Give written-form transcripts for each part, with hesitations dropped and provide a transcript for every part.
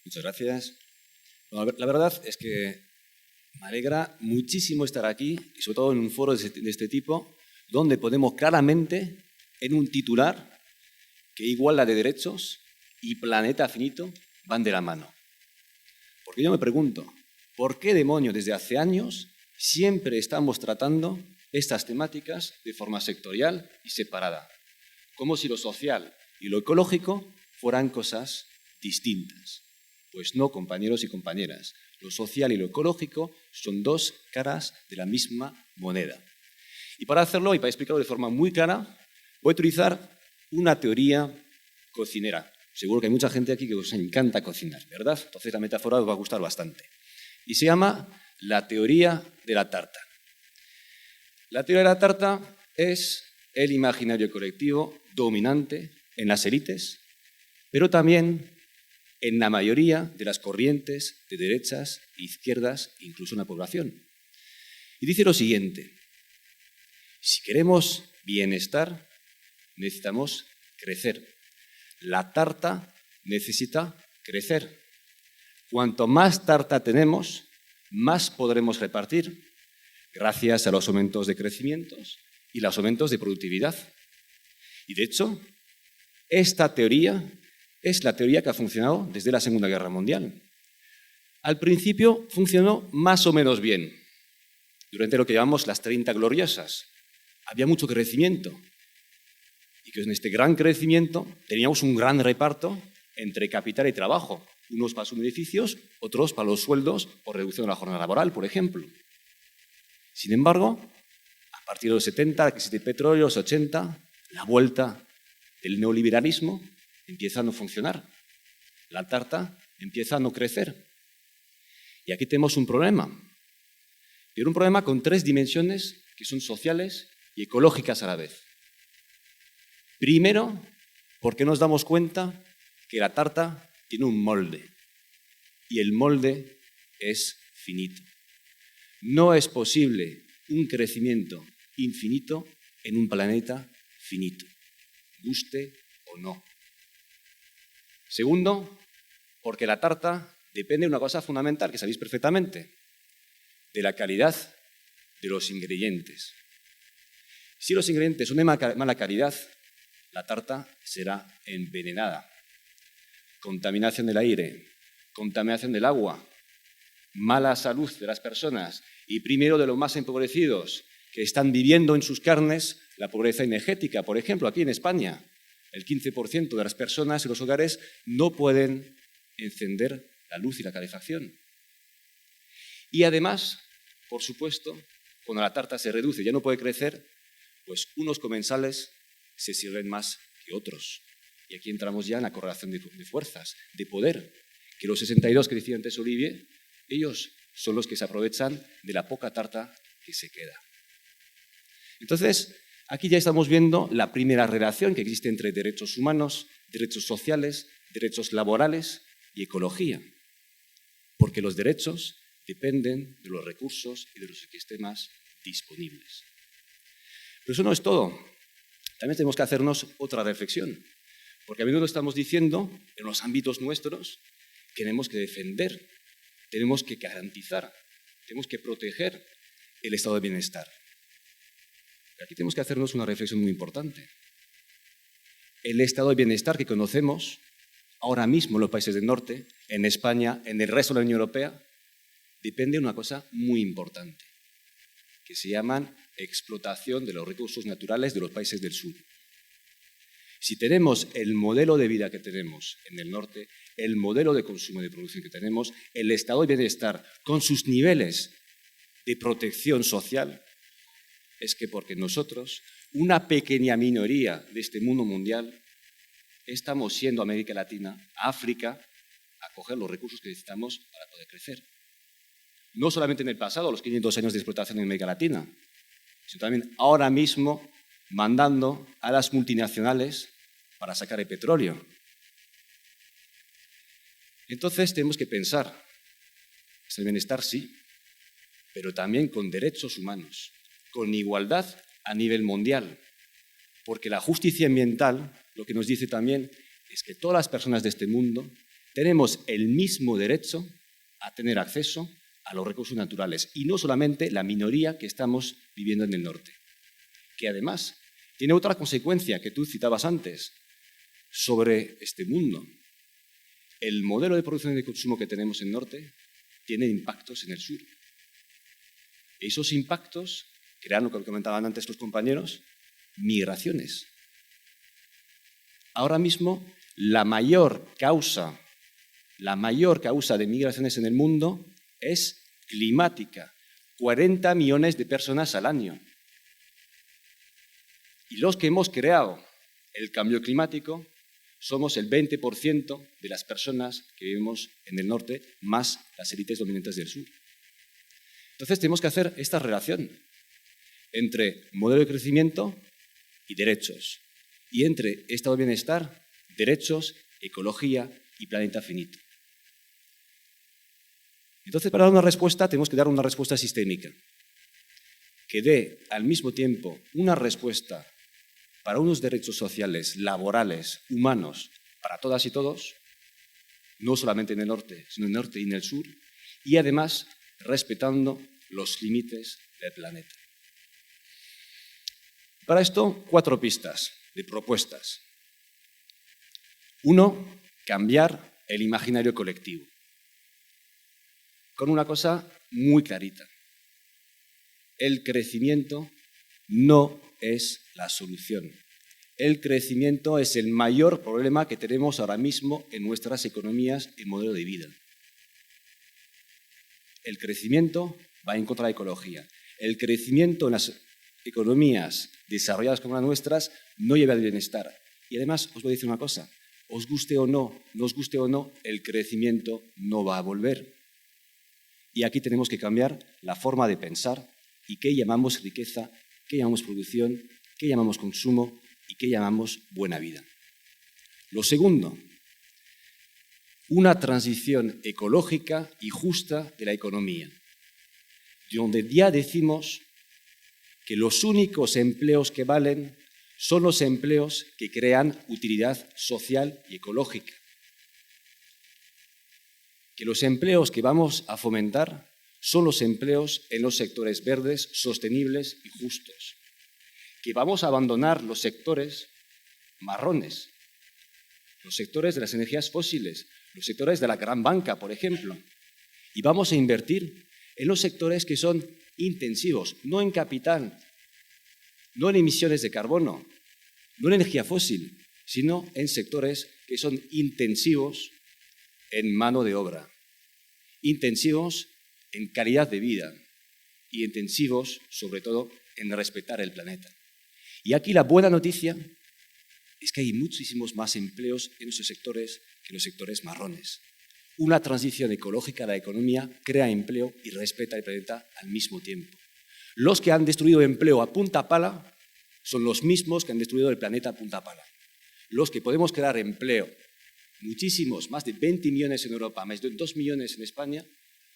Muchas gracias. Bueno, la verdad es que me alegra muchísimo estar aquí, y sobre todo en un foro de este tipo, donde podemos claramente, en un titular, que igualdad de derechos y planeta finito van de la mano. Porque yo me pregunto, ¿por qué demonios desde hace años siempre estamos tratando estas temáticas de forma sectorial y separada? Como si lo social y lo ecológico fueran cosas distintas. Pues no, compañeros y compañeras. Lo social y lo ecológico son dos caras de la misma moneda. Y para hacerlo y para explicarlo de forma muy clara, voy a utilizar una teoría cocinera. Seguro que hay mucha gente aquí que os encanta cocinar, ¿verdad? Entonces la metáfora os va a gustar bastante. Y se llama la teoría de la tarta. La teoría de la tarta es el imaginario colectivo dominante en las élites, pero también en la mayoría de las corrientes de derechas e izquierdas, incluso en la población. Y dice lo siguiente: si queremos bienestar, necesitamos crecer. La tarta necesita crecer. Cuanto más tarta tenemos, más podremos repartir, gracias a los aumentos de crecimientos y los aumentos de productividad. Y de hecho, esta teoría es la teoría que ha funcionado desde la Segunda Guerra Mundial. Al principio funcionó más o menos bien, durante lo que llamamos las 30 gloriosas. Había mucho crecimiento, y que en este gran crecimiento teníamos un gran reparto entre capital y trabajo, unos para sus beneficios, otros para los sueldos o reducción de la jornada laboral, por ejemplo. Sin embargo, a partir de los 70, la crisis de petróleo, los 80, la vuelta del neoliberalismo empieza a no funcionar. La tarta empieza a no crecer. Y aquí tenemos un problema. Pero un problema con tres dimensiones que son sociales y ecológicas a la vez. Primero, porque nos damos cuenta que la tarta tiene un molde. Y el molde es finito. No es posible un crecimiento infinito en un planeta finito, guste o no. Segundo, porque la tarta depende de una cosa fundamental, que sabéis perfectamente, de la calidad de los ingredientes. Si los ingredientes son de mala calidad, la tarta será envenenada. Contaminación del aire, contaminación del agua, mala salud de las personas y primero de los más empobrecidos que están viviendo en sus carnes la pobreza energética. Por ejemplo, aquí en España, el 15% de las personas en los hogares no pueden encender la luz y la calefacción. Y además, por supuesto, cuando la tarta se reduce y ya no puede crecer, pues unos comensales se sirven más que otros. Y aquí entramos ya en la correlación de fuerzas, de poder, que los 62 que decía antes Olivier, ellos son los que se aprovechan de la poca tarta que se queda. Entonces, aquí ya estamos viendo la primera relación que existe entre derechos humanos, derechos sociales, derechos laborales y ecología. Porque los derechos dependen de los recursos y de los ecosistemas disponibles. Pero eso no es todo. También tenemos que hacernos otra reflexión. Porque a menudo estamos diciendo, en los ámbitos nuestros, que tenemos que defender, tenemos que garantizar, tenemos que proteger el estado de bienestar. Pero aquí tenemos que hacernos una reflexión muy importante. El estado de bienestar que conocemos ahora mismo en los países del norte, en España, en el resto de la Unión Europea, depende de una cosa muy importante, que se llaman explotación de los recursos naturales de los países del sur. Si tenemos el modelo de vida que tenemos en el norte, el modelo de consumo y de producción que tenemos, el estado de bienestar con sus niveles de protección social, es que porque nosotros, una pequeña minoría de este mundo mundial, estamos siendo América Latina, África, a coger los recursos que necesitamos para poder crecer. No solamente en el pasado, los 500 años de explotación en América Latina, sino también ahora mismo mandando a las multinacionales para sacar el petróleo. Entonces tenemos que pensar, el bienestar sí, pero también con derechos humanos, con igualdad a nivel mundial, porque la justicia ambiental lo que nos dice también es que todas las personas de este mundo tenemos el mismo derecho a tener acceso a los recursos naturales, y no solamente la minoría que estamos viviendo en el norte, que además tiene otra consecuencia que tú citabas antes sobre este mundo. El modelo de producción y de consumo que tenemos en el norte tiene impactos en el sur. Esos impactos crean, lo que comentaban antes los compañeros, migraciones. Ahora mismo, la mayor causa de migraciones en el mundo es climática. 40 millones de personas al año. Y los que hemos creado el cambio climático somos el 20% de las personas que vivimos en el norte, más las élites dominantes del sur. Entonces tenemos que hacer esta relación entre modelo de crecimiento y derechos, y entre estado de bienestar, derechos, ecología y planeta finito. Entonces, para dar una respuesta, tenemos que dar una respuesta sistémica, que dé al mismo tiempo una respuesta para unos derechos sociales, laborales, humanos, para todas y todos, no solamente en el norte, sino en el norte y en el sur, y además respetando los límites del planeta. Para esto, 4 pistas de propuestas. 1, cambiar el imaginario colectivo, con una cosa muy clarita. El crecimiento no es la solución. El crecimiento es el mayor problema que tenemos ahora mismo en nuestras economías y modelo de vida. El crecimiento va en contra de la ecología. El crecimiento en las economías desarrolladas como las nuestras no lleva al bienestar. Y además, os voy a decir una cosa, os guste o no, nos guste o no, el crecimiento no va a volver. Y aquí tenemos que cambiar la forma de pensar y qué llamamos riqueza, qué llamamos producción, qué llamamos consumo y qué llamamos buena vida. Lo segundo, una transición ecológica y justa de la economía, donde ya decimos que los únicos empleos que valen son los empleos que crean utilidad social y ecológica. Que los empleos que vamos a fomentar son los empleos en los sectores verdes, sostenibles y justos. Que vamos a abandonar los sectores marrones, los sectores de las energías fósiles, los sectores de la gran banca, por ejemplo, y vamos a invertir en los sectores que son intensivos, no en capital, no en emisiones de carbono, no en energía fósil, sino en sectores que son intensivos en mano de obra, intensivos en calidad de vida y intensivos, sobre todo, en respetar el planeta. Y aquí la buena noticia es que hay muchísimos más empleos en esos sectores que en los sectores marrones. Una transición ecológica de la economía crea empleo y respeta el planeta al mismo tiempo. Los que han destruido empleo a punta pala son los mismos que han destruido el planeta a punta pala. Los que podemos crear empleo, muchísimos, más de 20 millones en Europa, más de 2 millones en España,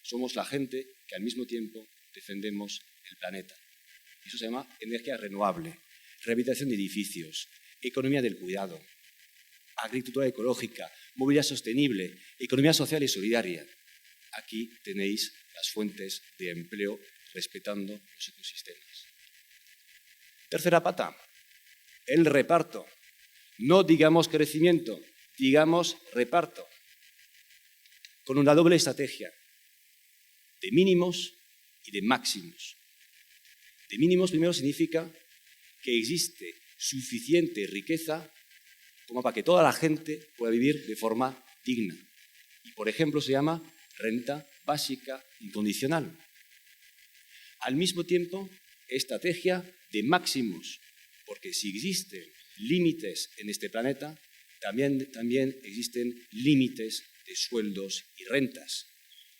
somos la gente que al mismo tiempo defendemos el planeta. Eso se llama energía renovable, rehabilitación de edificios, economía del cuidado, agricultura ecológica, movilidad sostenible, economía social y solidaria. Aquí tenéis las fuentes de empleo respetando los ecosistemas. Tercera pata, el reparto. No digamos crecimiento, digamos reparto. Con una doble estrategia de mínimos y de máximos. De mínimos primero significa que existe suficiente riqueza como para que toda la gente pueda vivir de forma digna. Y, por ejemplo, se llama renta básica incondicional. Al mismo tiempo, estrategia de máximos, porque si existen límites en este planeta, también existen límites de sueldos y rentas.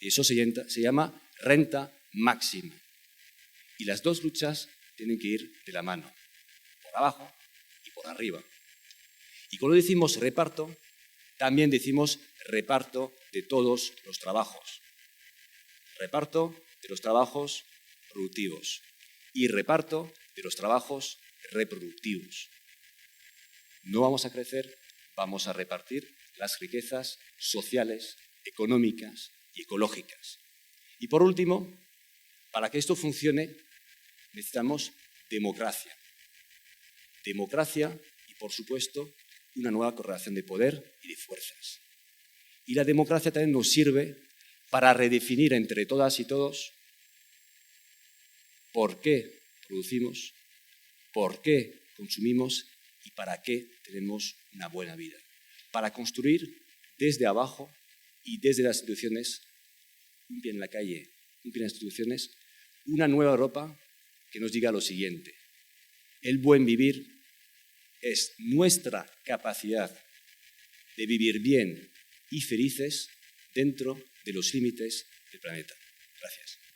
Eso se llama renta máxima. Y las dos luchas tienen que ir de la mano, por abajo y por arriba. Y cuando decimos reparto, también decimos reparto de todos los trabajos. Reparto de los trabajos productivos y reparto de los trabajos reproductivos. No vamos a crecer, vamos a repartir las riquezas sociales, económicas y ecológicas. Y por último, para que esto funcione, necesitamos democracia. Democracia y, por supuesto, una nueva correlación de poder y de fuerzas. Y la democracia también nos sirve para redefinir entre todas y todos por qué producimos, por qué consumimos y para qué tenemos una buena vida. Para construir desde abajo y desde las instituciones, un pie en la calle, un pie en las instituciones, una nueva Europa que nos diga lo siguiente: el buen vivir es nuestra capacidad de vivir bien y felices dentro de los límites del planeta. Gracias.